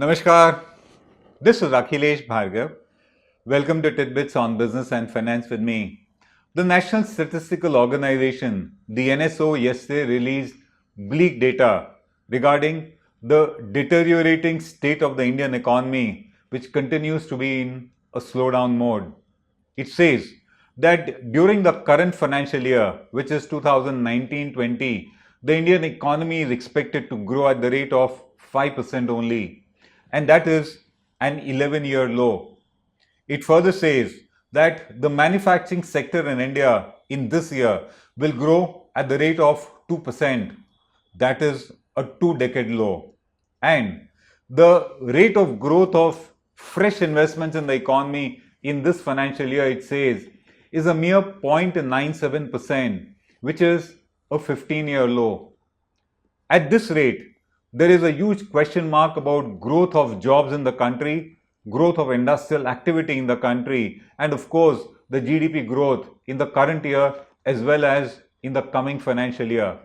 Namaskar, this is Akhilesh Bhargava. Welcome to Tit-Bits on Business and Finance with me. The National Statistical Organization, the NSO, yesterday released bleak data regarding the deteriorating state of the Indian economy, which continues to be in a slowdown mode. It says that during the current financial year, which is 2019-20, the Indian economy is expected to grow at the rate of 5% only, and that is an 11-year low. It further says that the manufacturing sector in India in this year will grow at the rate of 2%. That is a 2-decade low. And the rate of growth of fresh investments in the economy in this financial year, it says, is a mere 0.97%, which is a 15-year low. At this rate, there is a huge question mark about growth of jobs in the country, growth of industrial activity in the country, and of course, the GDP growth in the current year as well as in the coming financial year.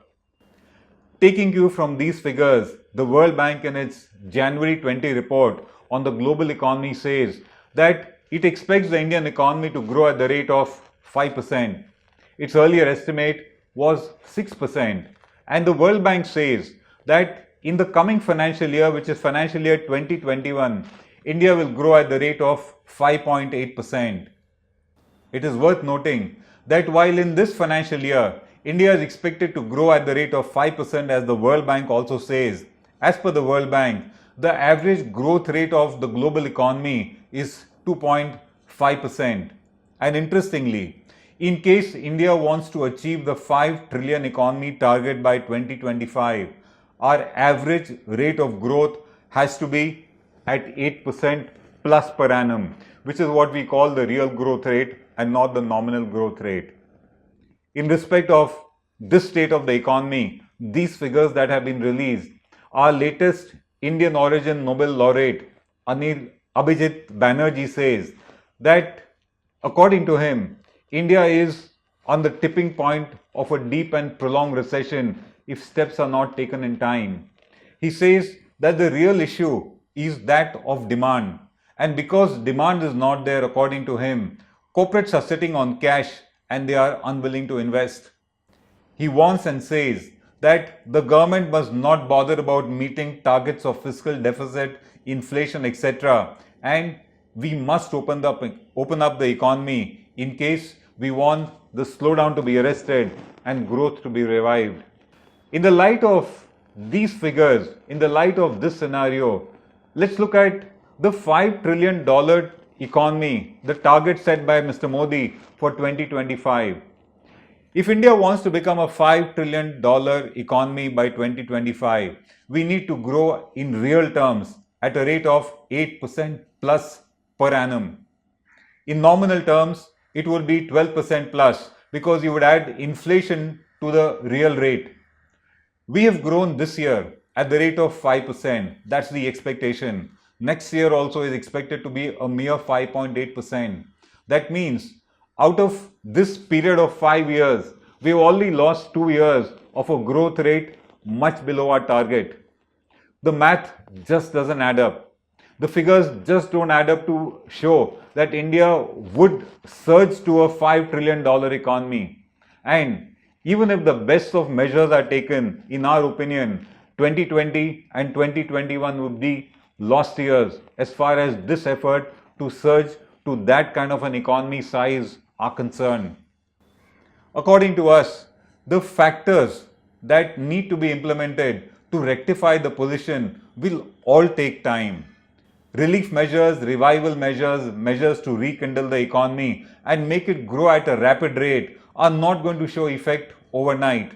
Taking you from these figures, the World Bank in its January 20 report on the global economy says that it expects the Indian economy to grow at the rate of 5%. Its earlier estimate was 6%. And the World Bank says that in the coming financial year, which is financial year 2021, India will grow at the rate of 5.8%. It is worth noting that while in this financial year, India is expected to grow at the rate of 5%, as the World Bank also says, as per the World Bank, the average growth rate of the global economy is 2.5%. And interestingly, in case India wants to achieve the 5 trillion economy target by 2025, our average rate of growth has to be at 8% plus per annum, which is what we call the real growth rate and not the nominal growth rate. In respect of this state of the economy, these figures that have been released, our latest Indian origin Nobel laureate Abhijit Banerjee says that according to him, India is on the tipping point of a deep and prolonged recession if steps are not taken in time. He says that the real issue is that of demand, and because demand is not there, according to him, corporates are sitting on cash and they are unwilling to invest. He warns and says that the government must not bother about meeting targets of fiscal deficit, inflation, etc., and we must open up the economy in case we want the slowdown to be arrested and growth to be revived. In the light of these figures, in the light of this scenario, let's look at the $5 trillion economy, the target set by Mr. Modi for 2025. If India wants to become a $5 trillion economy by 2025, we need to grow in real terms at a rate of 8% plus per annum. In nominal terms, it would be 12% plus because you would add inflation to the real rate. We have grown this year at the rate of 5%. That's the expectation. Next year also is expected to be a mere 5.8%. That means out of this period of 5 years, we've only lost 2 years of a growth rate much below our target. The math just doesn't add up. The figures just don't add up to show that India would surge to a $5 trillion economy. And even if the best of measures are taken, in our opinion, 2020 and 2021 would be lost years as far as this effort to surge to that kind of an economy size are concerned. According to us, the factors that need to be implemented to rectify the position will all take time. Relief measures, revival measures, measures to rekindle the economy and make it grow at a rapid rate are not going to show effect overnight.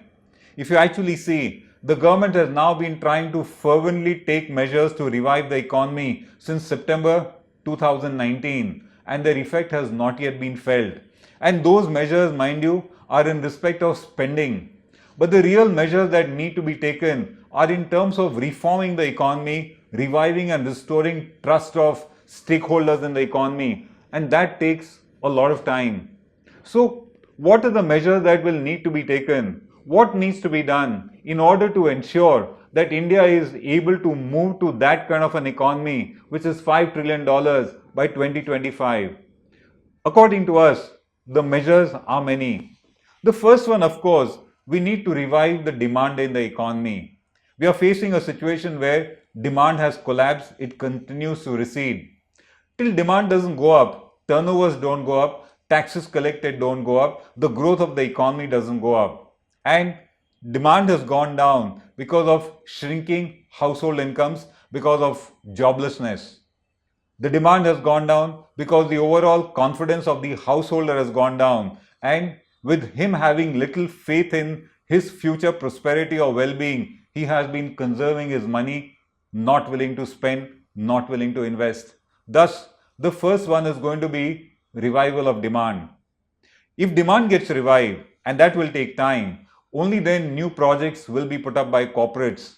If you actually see, the government has now been trying to fervently take measures to revive the economy since September 2019, and their effect has not yet been felt. And those measures, mind you, are in respect of spending. But the real measures that need to be taken are in terms of reforming the economy, reviving and restoring trust of stakeholders in the economy, and that takes a lot of time. So, what are the measures that will need to be taken? What needs to be done in order to ensure that India is able to move to that kind of an economy which is $5 trillion by 2025? According to us, the measures are many. The first one, of course, we need to revive the demand in the economy. We are facing a situation where demand has collapsed, it continues to recede. Till demand doesn't go up, turnovers don't go up, taxes collected don't go up, the growth of the economy doesn't go up. And demand has gone down because of shrinking household incomes, because of joblessness. The demand has gone down because the overall confidence of the householder has gone down, and with him having little faith in his future prosperity or well-being, he has been conserving his money, not willing to spend, not willing to invest. Thus, the first one is going to be revival of demand. If demand gets revived, and that will take time, only then new projects will be put up by corporates.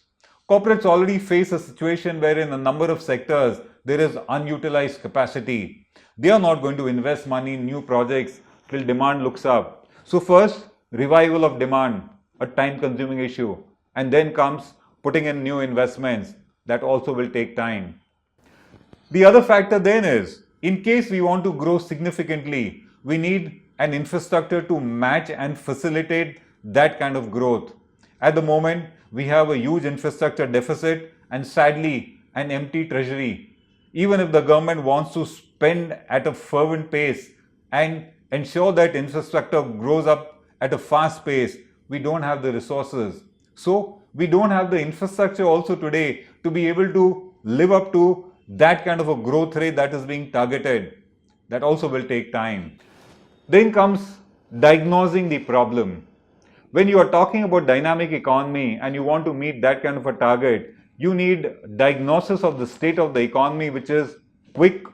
Corporates already face a situation where in a number of sectors there is unutilized capacity. They are not going to invest money in new projects till demand looks up. So first, revival of demand, a time-consuming issue, and then comes putting in new investments. That also will take time. The other factor then is, in case we want to grow significantly, we need an infrastructure to match and facilitate that kind of growth. At the moment, we have a huge infrastructure deficit and sadly an empty treasury. Even if the government wants to spend at a fervent pace and ensure that infrastructure grows up at a fast pace, we don't have the resources. So we don't have the infrastructure also today to be able to live up to that kind of a growth rate that is being targeted. That also will take time. Then comes diagnosing the problem. When you are talking about dynamic economy and you want to meet that kind of a target, you need diagnosis of the state of the economy which is quick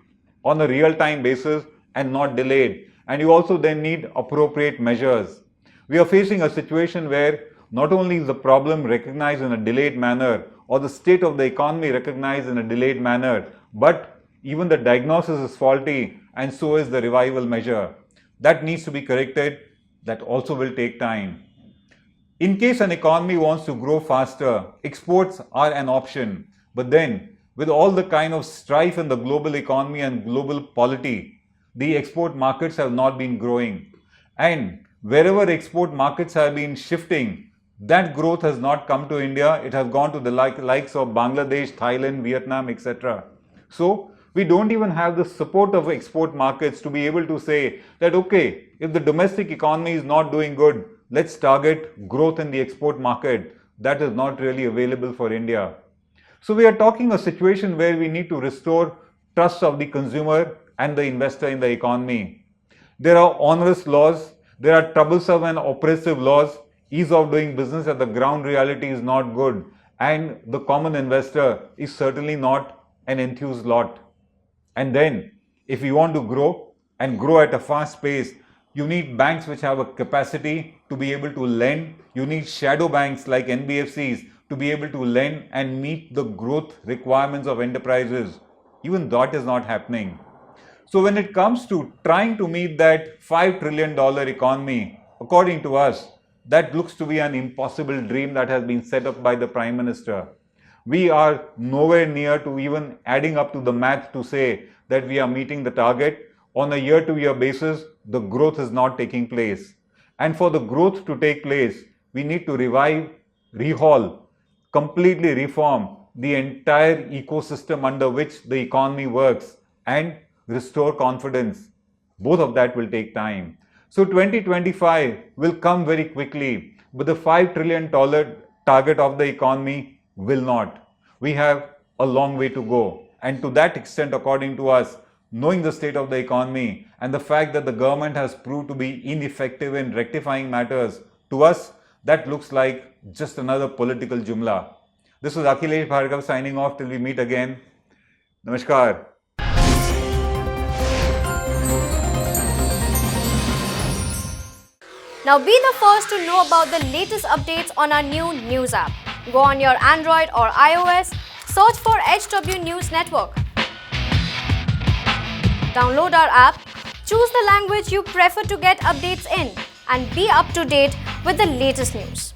on a real-time basis and not delayed. And you also then need appropriate measures. We are facing a situation where not only is the problem recognized in a delayed manner or the state of the economy recognized in a delayed manner, but even the diagnosis is faulty and so is the revival measure. That needs to be corrected. That also will take time. In case an economy wants to grow faster, exports are an option. But then, with all the kind of strife in the global economy and global polity, the export markets have not been growing. And wherever export markets have been shifting, that growth has not come to India. It has gone to the likes of Bangladesh, Thailand, Vietnam, etc. So, we don't even have the support of export markets to be able to say that, okay, if the domestic economy is not doing good, let's target growth in the export market. That is not really available for India. So we are talking a situation where we need to restore trust of the consumer and the investor in the economy. There are onerous laws, there are troublesome and oppressive laws, ease of doing business at the ground reality is not good, and the common investor is certainly not an enthused lot. And then, if you want to grow and grow at a fast pace, you need banks which have a capacity to be able to lend. You need shadow banks like NBFCs to be able to lend and meet the growth requirements of enterprises. Even that is not happening. So when it comes to trying to meet that $5 trillion economy, according to us, that looks to be an impossible dream that has been set up by the Prime Minister. We are nowhere near to even adding up to the math to say that we are meeting the target. On a year-to-year basis, the growth is not taking place. And for the growth to take place, we need to revive, rehaul, completely reform the entire ecosystem under which the economy works and restore confidence. Both of that will take time. So 2025 will come very quickly, but the $5 trillion target of the economy will not. We have a long way to go. And to that extent, according to us, knowing the state of the economy and the fact that the government has proved to be ineffective in rectifying matters, to us, that looks like just another political Jumla. This is Akhilesh Bhargava signing off till we meet again. Namaskar. Now be the first to know about the latest updates on our new news app. Go on your Android or iOS, search for HW News Network. Download our app, choose the language you prefer to get updates in, and be up to date with the latest news.